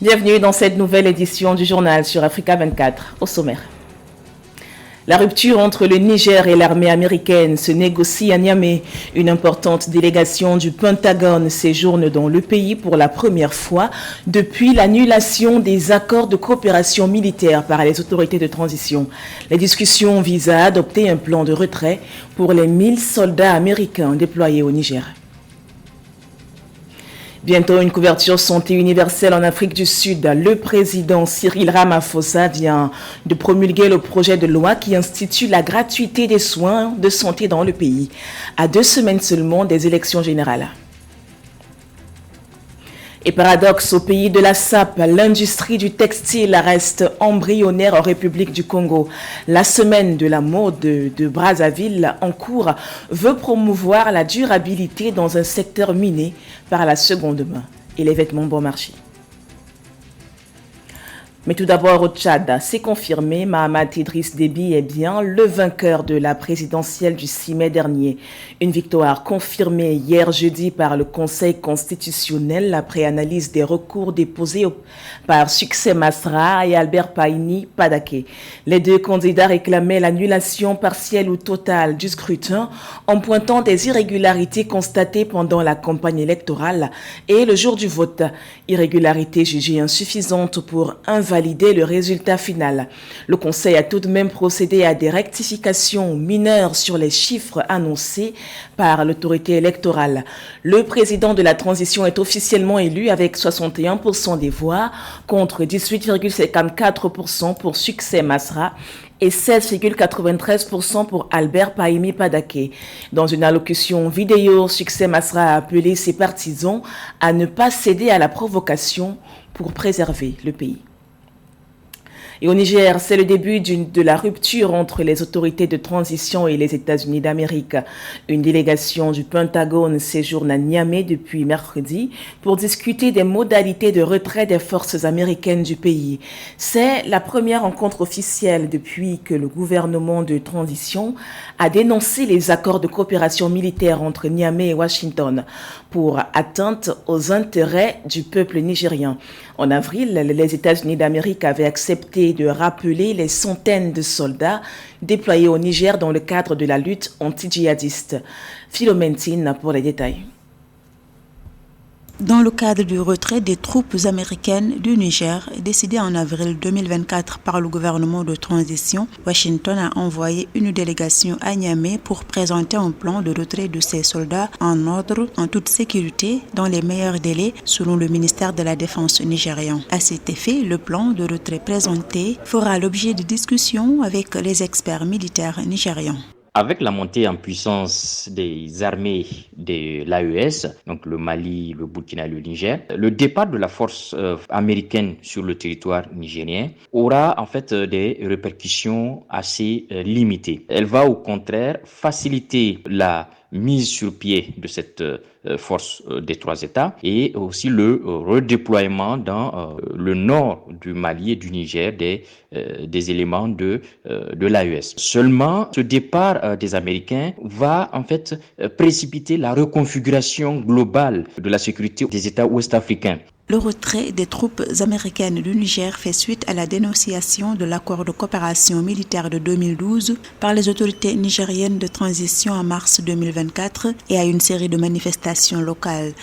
Bienvenue dans cette nouvelle édition du journal sur Africa 24. Au sommaire. La rupture entre le Niger et l'armée américaine se négocie à Niamey. Une importante délégation du Pentagone séjourne dans le pays pour la première fois depuis l'annulation des accords de coopération militaire par les autorités de transition. Les discussions visent à adopter un plan de retrait pour les 1000 soldats américains déployés au Niger. Bientôt une couverture santé universelle en Afrique du Sud. Le président Cyril Ramaphosa vient de promulguer le projet de loi qui institue la gratuité des soins de santé dans le pays, à 2 semaines seulement des élections générales. Et paradoxe, au pays de la sape, l'industrie du textile reste embryonnaire en République du Congo. La semaine de la mode de Brazzaville en cours veut promouvoir la durabilité dans un secteur miné par la seconde main et les vêtements bon marché. Mais tout d'abord au Tchad, c'est confirmé, Mahamat Idriss Déby est bien le vainqueur de la présidentielle du 6 mai dernier. Une victoire confirmée hier jeudi par le Conseil constitutionnel après analyse des recours déposés par Succès Masra et Albert Pahini Padaké. Les deux candidats réclamaient l'annulation partielle ou totale du scrutin en pointant des irrégularités constatées pendant la campagne électorale et le jour du vote. Irrégularités jugées insuffisantes pour valider le résultat final. Le Conseil a tout de même procédé à des rectifications mineures sur les chiffres annoncés par l'autorité électorale. Le président de la transition est officiellement élu avec 61% des voix contre 18,54% pour Succès Masra et 16,93% pour Albert Pahimi Padaké. Dans une allocution vidéo, Succès Masra a appelé ses partisans à ne pas céder à la provocation pour préserver le pays. Et au Niger, c'est le début de la rupture entre les autorités de transition et les États-Unis d'Amérique. Une délégation du Pentagone séjourne à Niamey depuis mercredi pour discuter des modalités de retrait des forces américaines du pays. C'est la première rencontre officielle depuis que le gouvernement de transition a dénoncé les accords de coopération militaire entre Niamey et Washington pour atteinte aux intérêts du peuple nigérien. En avril, les États-Unis d'Amérique avaient accepté de rappeler les centaines de soldats déployés au Niger dans le cadre de la lutte anti-djihadiste. Philomène Tine pour les détails. Dans le cadre du retrait des troupes américaines du Niger, décidé en avril 2024 par le gouvernement de transition, Washington a envoyé une délégation à Niamey pour présenter un plan de retrait de ses soldats en ordre, en toute sécurité, dans les meilleurs délais, selon le ministère de la Défense nigérian. À cet effet, le plan de retrait présenté fera l'objet de discussions avec les experts militaires nigérians. Avec la montée en puissance des armées de l'AES, donc le Mali, le Burkina et le Niger, le départ de la force américaine sur le territoire nigérien aura en fait des répercussions assez limitées. Elle va au contraire faciliter la mise sur pied de cette force des 3 États et aussi le redéploiement dans le nord du Mali et du Niger des éléments de l'AES. Seulement, ce départ des Américains va en fait précipiter la reconfiguration globale de la sécurité des États ouest-africains. Le retrait des troupes américaines du Niger fait suite à la dénonciation de l'accord de coopération militaire de 2012 par les autorités nigériennes de transition en mars 2024 et à une série de manifestations locales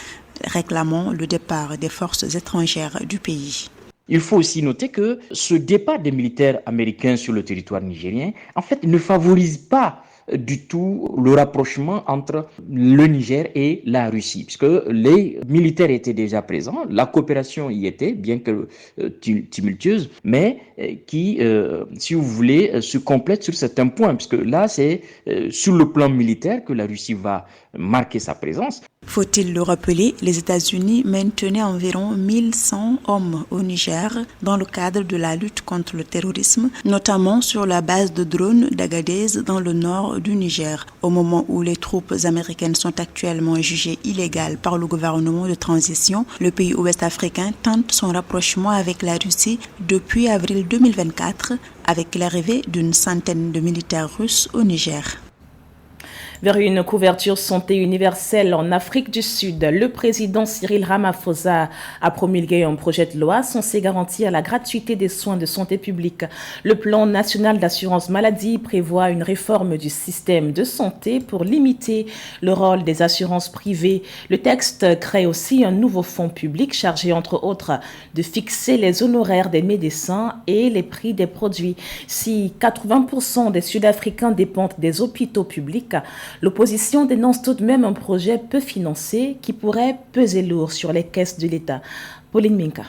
réclamant le départ des forces étrangères du pays. Il faut aussi noter que ce départ des militaires américains sur le territoire nigérien, en fait, ne favorise pas du tout le rapprochement entre le Niger et la Russie, puisque les militaires étaient déjà présents, la coopération y était, bien que tumultueuse, mais qui, si vous voulez, se complète sur certains points, puisque là, c'est sur le plan militaire que la Russie va marquer sa présence. Faut-il le rappeler, les États-Unis maintenaient environ 1100 hommes au Niger dans le cadre de la lutte contre le terrorisme, notamment sur la base de drones d'Agadez dans le nord du Niger. Au moment où les troupes américaines sont actuellement jugées illégales par le gouvernement de transition, le pays ouest-africain tente son rapprochement avec la Russie depuis avril 2024, avec l'arrivée d'une centaine de militaires russes au Niger. Vers une couverture santé universelle en Afrique du Sud, le président Cyril Ramaphosa a promulgué un projet de loi censé garantir la gratuité des soins de santé publique. Le plan national d'assurance maladie prévoit une réforme du système de santé pour limiter le rôle des assurances privées. Le texte crée aussi un nouveau fonds public chargé, entre autres, de fixer les honoraires des médecins et les prix des produits. Si 80% des Sud-Africains dépendent des hôpitaux publics, l'opposition dénonce tout de même un projet peu financé qui pourrait peser lourd sur les caisses de l'État. Pauline Minka.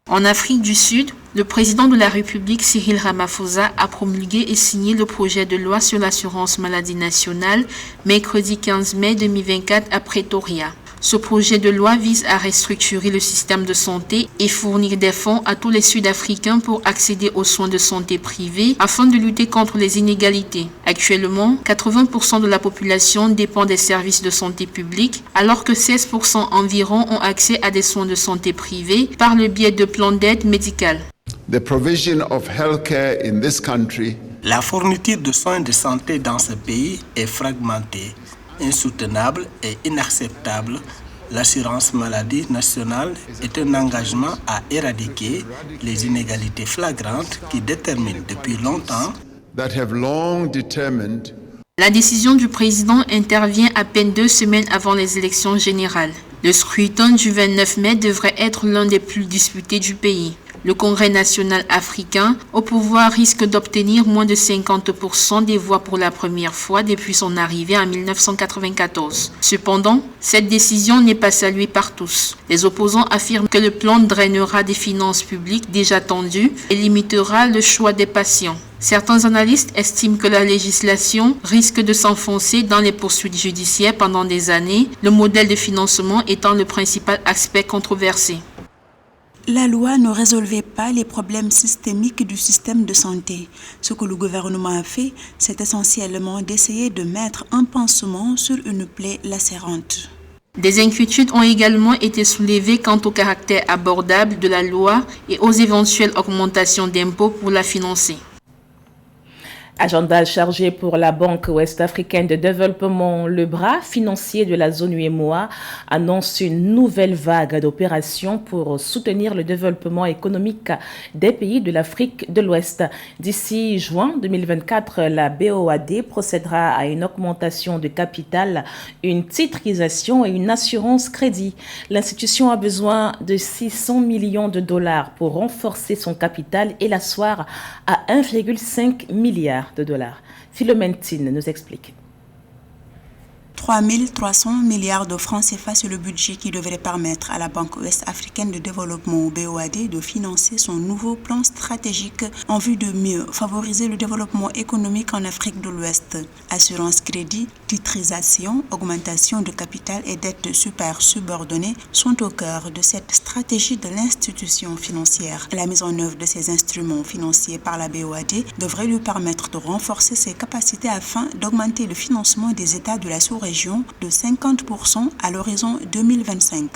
En Afrique du Sud, le président de la République, Cyril Ramaphosa, a promulgué et signé le projet de loi sur l'assurance maladie nationale mercredi 15 mai 2024 à Pretoria. Ce projet de loi vise à restructurer le système de santé et fournir des fonds à tous les Sud-Africains pour accéder aux soins de santé privés afin de lutter contre les inégalités. Actuellement, 80% de la population dépend des services de santé publique, alors que 16% environ ont accès à des soins de santé privés par le biais de plans d'aide médicale. The provision of healthcare in this country. La fourniture de soins de santé dans ce pays est fragmentée, insoutenable et inacceptable. L'assurance maladie nationale est un engagement à éradiquer les inégalités flagrantes qui déterminent depuis longtemps La décision du président intervient à peine 2 semaines avant les élections générales. Le scrutin du 29 mai devrait être l'un des plus disputés du pays. Le Congrès national africain au pouvoir risque d'obtenir moins de 50% des voix pour la première fois depuis son arrivée en 1994. Cependant, cette décision n'est pas saluée par tous. Les opposants affirment que le plan drainera des finances publiques déjà tendues et limitera le choix des patients. Certains analystes estiment que la législation risque de s'enfoncer dans les poursuites judiciaires pendant des années, le modèle de financement étant le principal aspect controversé. La loi ne résolvait pas les problèmes systémiques du système de santé. Ce que le gouvernement a fait, c'est essentiellement d'essayer de mettre un pansement sur une plaie lacérante. Des inquiétudes ont également été soulevées quant au caractère abordable de la loi et aux éventuelles augmentations d'impôts pour la financer. Agenda chargé pour la Banque ouest-africaine de développement, le bras financier de la zone UEMOA annonce une nouvelle vague d'opérations pour soutenir le développement économique des pays de l'Afrique de l'Ouest. D'ici juin 2024, la BOAD procédera à une augmentation de capital, une titrisation et une assurance crédit. L'institution a besoin de 600 millions de dollars pour renforcer son capital et l'asseoir à 1,5 milliard de dollars. Philomène Tine nous explique. 3 300 milliards de francs CFA, c'est le budget qui devrait permettre à la Banque ouest-africaine de développement, BOAD, de financer son nouveau plan stratégique en vue de mieux favoriser le développement économique en Afrique de l'Ouest. Assurance crédit, titrisation, augmentation de capital et dette super subordonnée sont au cœur de cette stratégie de l'institution financière. La mise en œuvre de ces instruments financiers par la BOAD devrait lui permettre de renforcer ses capacités afin d'augmenter le financement des États de la sous-région de 50% à l'horizon 2025.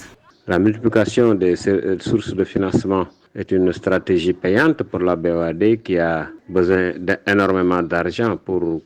La multiplication des sources de financement est une stratégie payante pour la BOAD qui a besoin d'énormément d'argent pour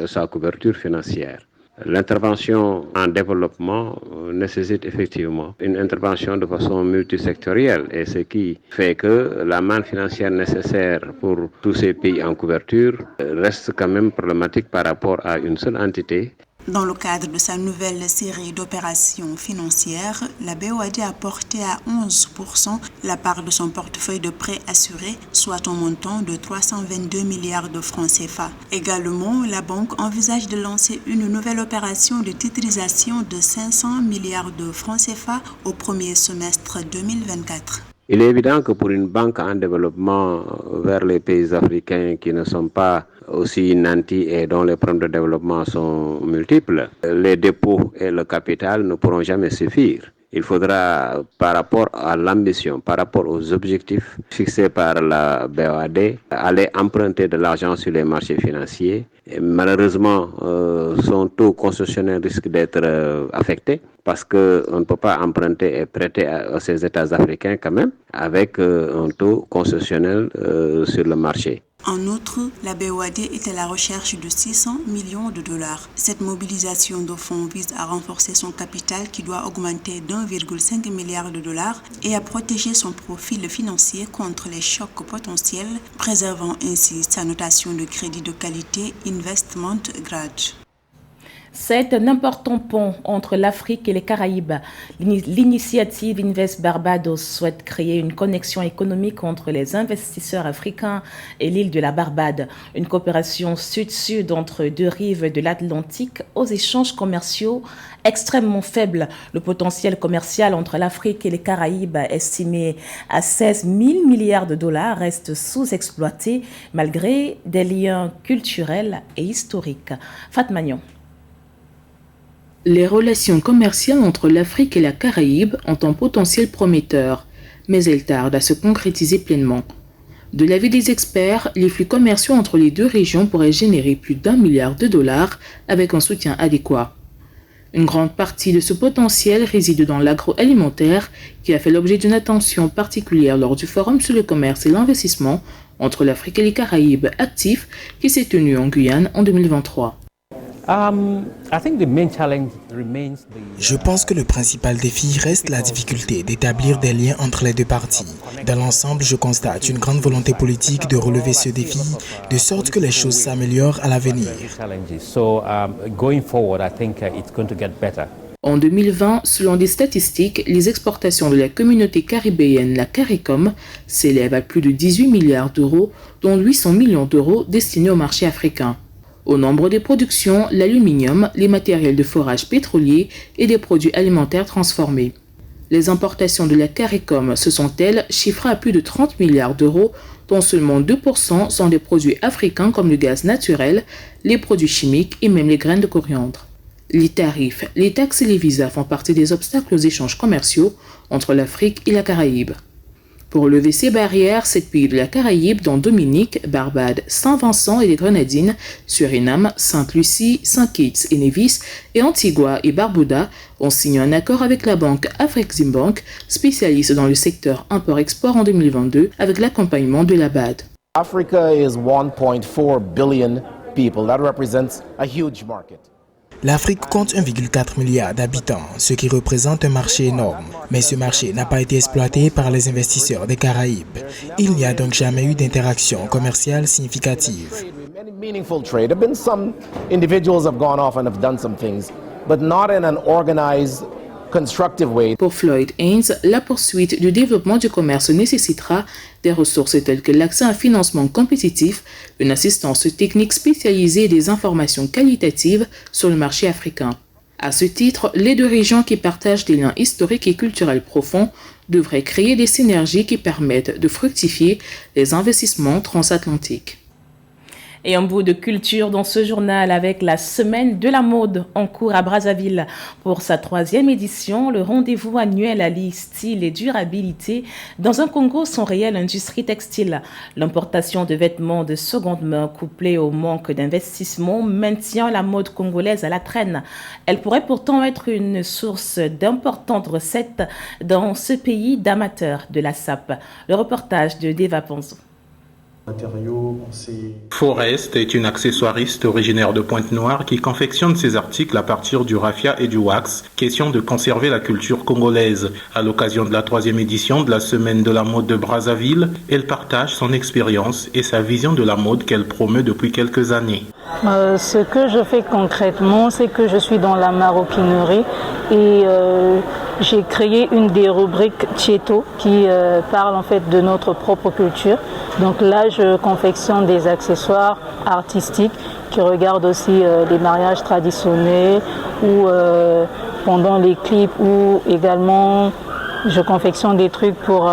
sa couverture financière. L'intervention en développement nécessite effectivement une intervention de façon multisectorielle et ce qui fait que la manne financière nécessaire pour tous ces pays en couverture reste quand même problématique par rapport à une seule entité. Dans le cadre de sa nouvelle série d'opérations financières, la BOAD a porté à 11% la part de son portefeuille de prêts assurés, soit un montant de 322 milliards de francs CFA. Également, la banque envisage de lancer une nouvelle opération de titrisation de 500 milliards de francs CFA au premier semestre 2024. Il est évident que pour une banque en développement vers les pays africains qui ne sont pas aussi nantis et dont les problèmes de développement sont multiples, les dépôts et le capital ne pourront jamais suffire. Il faudra, par rapport à l'ambition, par rapport aux objectifs fixés par la BOAD, aller emprunter de l'argent sur les marchés financiers. Et malheureusement, son taux concessionnel risque d'être affecté parce qu'on ne peut pas emprunter et prêter à ces États africains quand même avec un taux concessionnel sur le marché. En outre, la BOAD est à la recherche de 600 millions de dollars. Cette mobilisation de fonds vise à renforcer son capital qui doit augmenter d'1,5 milliard de dollars et à protéger son profil financier contre les chocs potentiels, préservant ainsi sa notation de crédit de qualité Investment Grade. C'est un important pont entre l'Afrique et les Caraïbes. L'initiative Invest Barbados souhaite créer une connexion économique entre les investisseurs africains et l'île de la Barbade. Une coopération sud-sud entre deux rives de l'Atlantique aux échanges commerciaux extrêmement faibles. Le potentiel commercial entre l'Afrique et les Caraïbes, estimé à 16 000 milliards de dollars, reste sous-exploité malgré des liens culturels et historiques. Fatma Nion. Les relations commerciales entre l'Afrique et la Caraïbe ont un potentiel prometteur, mais elles tardent à se concrétiser pleinement. De l'avis des experts, les flux commerciaux entre les deux régions pourraient générer plus d'1 milliard de dollars avec un soutien adéquat. Une grande partie de ce potentiel réside dans l'agroalimentaire qui a fait l'objet d'une attention particulière lors du Forum sur le commerce et l'investissement entre l'Afrique et les Caraïbes actifs qui s'est tenu en Guyane en 2023. Je pense que le principal défi reste la difficulté d'établir des liens entre les deux parties. Dans l'ensemble, je constate une grande volonté politique de relever ce défi, de sorte que les choses s'améliorent à l'avenir. En 2020, selon des statistiques, les exportations de la communauté caribéenne, la CARICOM, s'élèvent à plus de 18 milliards d'euros, dont 800 millions d'euros destinés au marché africain. Au nombre des productions, l'aluminium, les matériels de forage pétrolier et des produits alimentaires transformés. Les importations de la CARICOM se sont, elles, chiffrées à plus de 30 milliards d'euros, dont seulement 2% sont des produits africains comme le gaz naturel, les produits chimiques et même les graines de coriandre. Les tarifs, les taxes et les visas font partie des obstacles aux échanges commerciaux entre l'Afrique et la Caraïbe. Pour lever ces barrières, 7 pays de la Caraïbe, dont Dominique, Barbade, Saint-Vincent et les Grenadines, Suriname, Sainte-Lucie, Saint-Kitts et Nevis et Antigua et Barbuda, ont signé un accord avec la banque Afreximbank, spécialiste dans le secteur import-export en 2022, avec l'accompagnement de la BAD. Africa is 1.4 billion people. That represents a huge market. L'Afrique compte 1,4 milliard d'habitants, ce qui représente un marché énorme. Mais ce marché n'a pas été exploité par les investisseurs des Caraïbes. Il n'y a donc jamais eu d'interaction commerciale significative. Pour Floyd Haynes, la poursuite du développement du commerce nécessitera des ressources telles que l'accès à un financement compétitif, une assistance technique spécialisée et des informations qualitatives sur le marché africain. À ce titre, les deux régions qui partagent des liens historiques et culturels profonds devraient créer des synergies qui permettent de fructifier les investissements transatlantiques. Et un bout de culture dans ce journal avec la Semaine de la mode en cours à Brazzaville. Pour sa 3e édition, le rendez-vous annuel allie style et durabilité dans un Congo sans réelle industrie textile. L'importation de vêtements de seconde main couplée au manque d'investissement maintient la mode congolaise à la traîne. Elle pourrait pourtant être une source d'importantes recettes dans ce pays d'amateurs de la sape. Le reportage de Deva Ponzo. Forest est une accessoiriste originaire de Pointe-Noire qui confectionne ses articles à partir du raffia et du wax. Question de conserver la culture congolaise. À l'occasion de la 3e édition de la Semaine de la mode de Brazzaville, elle partage son expérience et sa vision de la mode qu'elle promeut depuis quelques années. Ce que je fais concrètement, c'est que je suis dans la maroquinerie et j'ai créé une des rubriques Tieto qui parle en fait de notre propre culture. Donc là, je confectionne des accessoires artistiques qui regardent aussi les mariages traditionnels ou pendant les clips, ou également je confectionne des trucs pour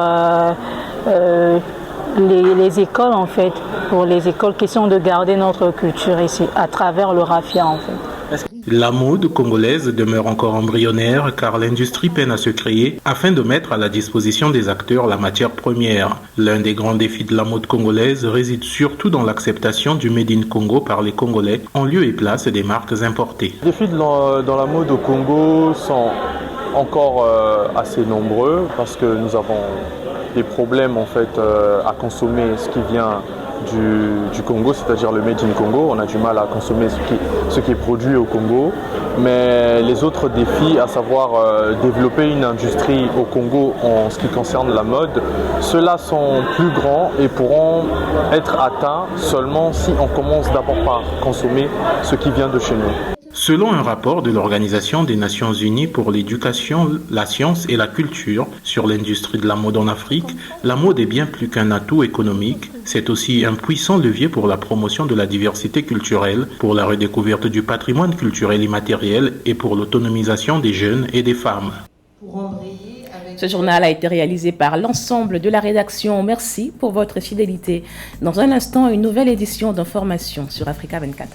les écoles en fait, pour les écoles, question de garder notre culture ici à travers le raffia en fait. La mode congolaise demeure encore embryonnaire car l'industrie peine à se créer afin de mettre à la disposition des acteurs la matière première. L'un des grands défis de la mode congolaise réside surtout dans l'acceptation du Made in Congo par les Congolais en lieu et place des marques importées. Les défis dans la mode au Congo sont encore assez nombreux parce que nous avons des problèmes en fait à consommer ce qui vient du Congo, c'est-à-dire le Made in Congo. On a du mal à consommer ce qui est produit au Congo. Mais les autres défis, à savoir développer une industrie au Congo en ce qui concerne la mode, ceux-là sont plus grands et pourront être atteints seulement si on commence d'abord par consommer ce qui vient de chez nous. Selon un rapport de l'Organisation des Nations Unies pour l'éducation, la science et la culture sur l'industrie de la mode en Afrique, la mode est bien plus qu'un atout économique, c'est aussi un puissant levier pour la promotion de la diversité culturelle, pour la redécouverte du patrimoine culturel immatériel et pour l'autonomisation des jeunes et des femmes. Ce journal a été réalisé par l'ensemble de la rédaction. Merci pour votre fidélité. Dans un instant, une nouvelle édition d'information sur Africa 24.